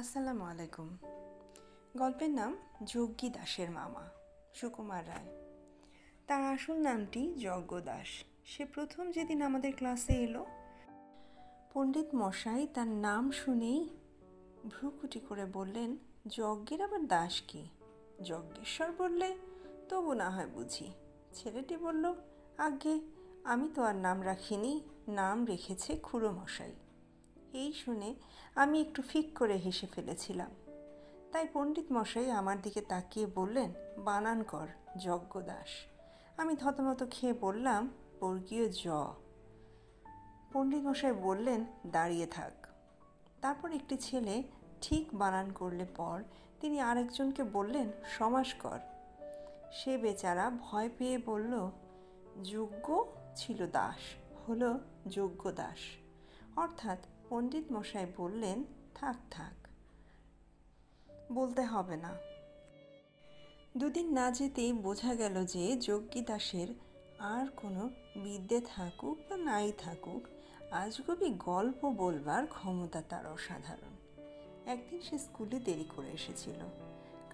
আসসালামু আলাইকুম। গল্পের নাম যজ্ঞী দাসের মামা, সুকুমার রায়। তার আসল নামটি যজ্ঞ দাস। সে প্রথম যেদিন আমাদের ক্লাসে এলো, পণ্ডিত মশাই তার নাম শুনেই ভ্রুকুটি করে বললেন, যজ্ঞের আবার দাস কি? যজ্ঞেশ্বর বললে তবু না হয় বুঝি। ছেলেটি বলল, আজ্ঞে, আমি তো আর নাম রাখিনি, নাম রেখেছে খুড়ো মশাই। এই শুনে আমি একটু ফিক করে হেসে ফেলেছিলাম। তাই পণ্ডিত মশাই আমার দিকে তাকিয়ে বললেন, বানান কর যজ্ঞ দাস। আমি থতমত খেয়ে বললাম, বর্গীয় জ। পণ্ডিত মশাই বললেন, দাঁড়িয়ে থাক। তারপর একটি ছেলে ঠিক বানান করলে পর তিনি আরেকজনকে বললেন, সমাস কর। সে বেচারা ভয় পেয়ে বলল, যজ্ঞ ছিল দাস, হলো যজ্ঞ দাস। অর্থাৎ পণ্ডিত মশাই বললেন, থাক থাক, বলতে হবে না। দুদিন না যেতেই বোঝা গেল যে যজ্ঞী দাসের আর কোনো বিদ্যে থাকুক বা নাই থাকুক, আজগুবি গল্প বলবার ক্ষমতা তার অসাধারণ। একদিন সে স্কুলে দেরি করে এসেছিল।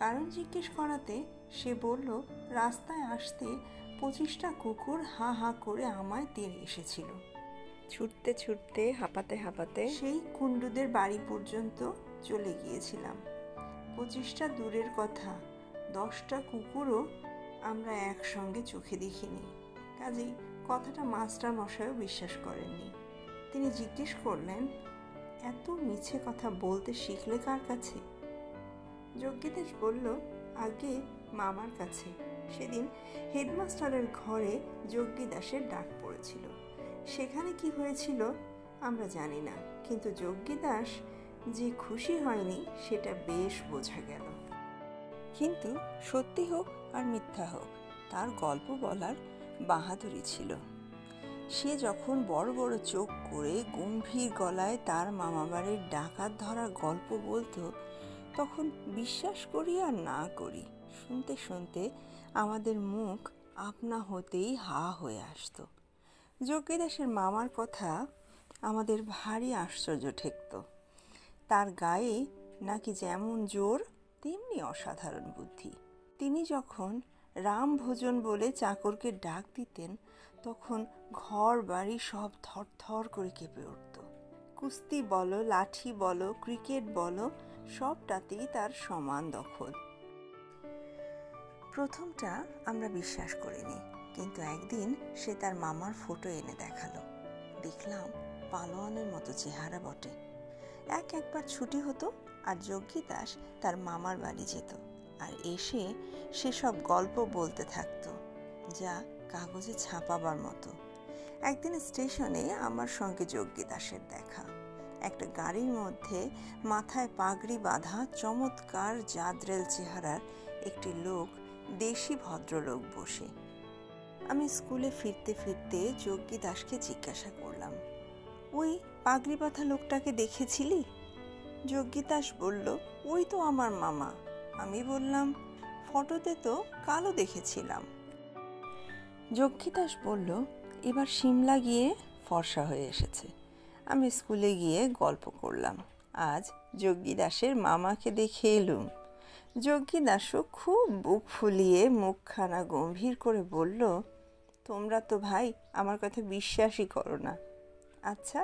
কারণ জিজ্ঞেস করাতে সে বলল, রাস্তায় আসতে 25টা কুকুর হা হা করে আমায় তেড়ে এসেছিল। ছুটতে ছুটতে হাঁপাতে হাঁপাতে সেই কুণ্ডুদের বাড়ি পর্যন্ত চলে গিয়েছিলাম। 25টা দূরের কথা, 10টা কুকুরও আমরা একসঙ্গে চোখে দেখিনি। কাজেই কথাটা মাস্টার মশাইও বিশ্বাস করেননি। তিনি জিজ্ঞেস করলেন, এত মিছে কথা বলতে শিখলে কার কাছে? যজ্ঞীদাস বলল, আগে মামার কাছে। সেদিন হেডমাস্টারের ঘরে যজ্ঞী দাসের ডাক পড়েছিল। সেখানে কি হয়েছিল আমরা জানি না, কিন্তু যজ্ঞী দাস যে খুশি হয়নি সেটা বেশ বোঝা গেল। কিন্তু সত্যি হোক আর মিথ্যা হোক, তার গল্প বলার বাহাদুরি ছিল। সে যখন বড় বড় চোখ করে গম্ভীর গলায় তার মামাবাড়ির ডাকাত ধরা গল্প বলতো, তখন বিশ্বাস করি আর না করি, শুনতে শুনতে আমাদের মুখ আপনা হতেই হা হয়ে আসতো। যজ্ঞী দাসের মামার কথা আমাদের ভারী আশ্চর্য ঠেকত। তার গায়ে নাকি যেমন জোর তেমনি অসাধারণ বুদ্ধি। তিনি যখন রাম ভোজন বলে চাকরকে ডাক দিতেন, তখন ঘর বাড়ি সব থরথর করে কেঁপে উঠত। কুস্তি বলো, লাঠি বলো, ক্রিকেট বলো, সবটাতেই তার সমান দখল। প্রথমটা আমরা বিশ্বাস করিনি, কিন্তু একদিন সে তার মামার ফটো এনে দেখালো। দেখলাম পালোয়ানের মতো চেহারা বটে। একবার ছুটি হতো আর যজ্ঞী দাস তার মামার বাড়ি যেত, আর এসে সেসব গল্প বলতে থাকতো, যা কাগজে ছাপাবার মতো। একদিন স্টেশনে আমার সঙ্গে যজ্ঞী দাসের দেখা। একটা গাড়ির মধ্যে মাথায় পাগড়ি বাঁধা চমৎকার জাদরেল চেহারার একটি লোক, দেশি ভদ্রলোক বসে। আমি স্কুলে ফিরতে ফিরতে যজ্ঞী দাসকে জিজ্ঞাসা করলাম, ওই পাগড়ি বাঁধা লোকটাকে দেখেছিলি? যজ্ঞী দাস বলল, ওই তো আমার মামা। আমি বললাম, ফটোতে তো কালো দেখেছিলাম। যজ্ঞী দাস বলল, এবার সিমলা গিয়ে ফর্সা হয়ে এসেছে। আমি স্কুলে গিয়ে গল্প করলাম, আজ যজ্ঞী দাসের মামাকে দেখে এলুম। যজ্ঞী দাসও খুব বুক ফুলিয়ে মুখখানা গম্ভীর করে বলল, তোমরা তো ভাই আমার কথা বিশ্বাসই করো না। আচ্ছা,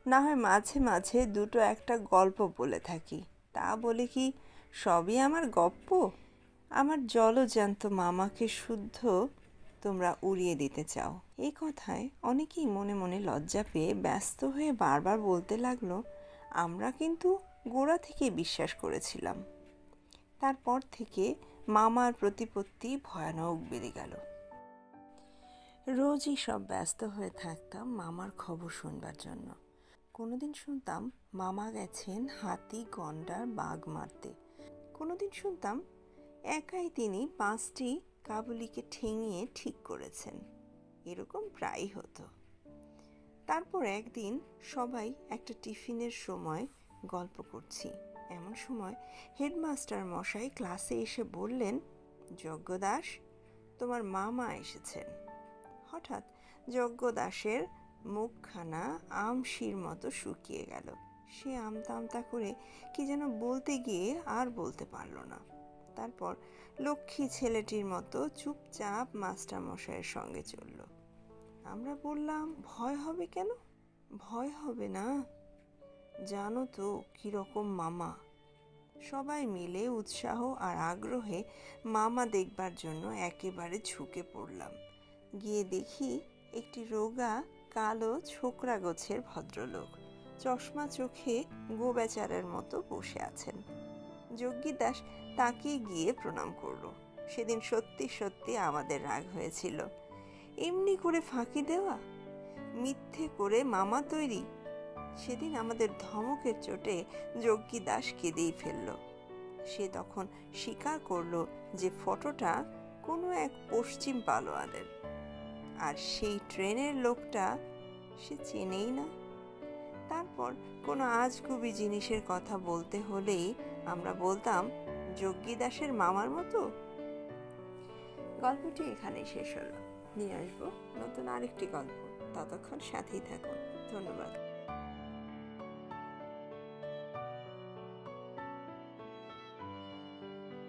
না হয় মাঝে মাঝে দুটো একটা গল্প বলে থাকি, তা বলে কি সবই আমার গপ্প? আমার জলজ্যান্ত মামাকে শুদ্ধ তোমরা উড়িয়ে দিতে চাও। এই কথায় অনেকেই মনে মনে লজ্জা পেয়ে ব্যস্ত হয়ে বারবার বলতে লাগলো, আমরা কিন্তু গোড়া থেকে বিশ্বাস করেছিলাম। তারপর থেকে মামার প্রতিপত্তি ভয়ানক বেড়ে গেল। রোজই সব ব্যস্ত হয়ে থাকতাম মামার খবর শুনবার জন্য। কোনোদিন শুনতাম মামা গেছেন হাতি, গন্ডার, বাঘ মারতে। কোনোদিন শুনতাম একাই তিনি 5টি কাবুলিকে ঠেঙিয়ে ঠিক করেছেন। এরকম প্রায়ই হতো। তারপর একদিন সবাই একটা টিফিনের সময় গল্প করছি, এমন সময় হেডমাস্টার মশাই ক্লাসে এসে বললেন, যজ্ঞ দাস, তোমার মামা এসেছেন। হঠাৎ যজ্ঞ দাসের মুখখানা আমশির মতো শুকিয়ে গেল। সে আমতা আমতা করে কি যেন বলতে গিয়ে আর বলতে পারল না। তারপর লক্ষ্মী ছেলেটির মতো চুপচাপ মাস্টার মশাইয়ের সঙ্গে চলল। আমরা বললাম, ভয় হবে কেন? ভয় হবে না, জানো তো কিরকম মামা। সবাই মিলে উৎসাহ আর আগ্রহে মামা দেখবার জন্য একেবারে ঝুঁকে পড়লাম। গিয়ে দেখি একটি রোগা কালো ছোকরা গোছের ভদ্রলোক চশমা চোখে গোবেচারের মতো বসে আছেন। যজ্ঞী দাস তাকে গিয়ে প্রণাম করল। সেদিন সত্যি সত্যি আমাদের রাগ হয়েছিল। এমনি করে ফাঁকি দেওয়া, মিথ্যে করে মামা তৈরি। সেদিন আমাদের ধমকের চোটে যজ্ঞী দাস কেঁদেই ফেলল। সে তখন স্বীকার করল যে ফটোটা কোনো এক পশ্চিম পালোয়ানের, আর সেই ট্রেনের লোকটা সে চেনেই না। তারপর কোনো আজগুবি জিনিসের কথা বলতে হলেই আমরা বলতাম, যজ্ঞী দাসের মামার মতো। গল্পটি এখানেই শেষ হলো। নিয়ে আসবো নতুন আরেকটি গল্প। ততক্ষণ সাথেই থাকুন। ধন্যবাদ।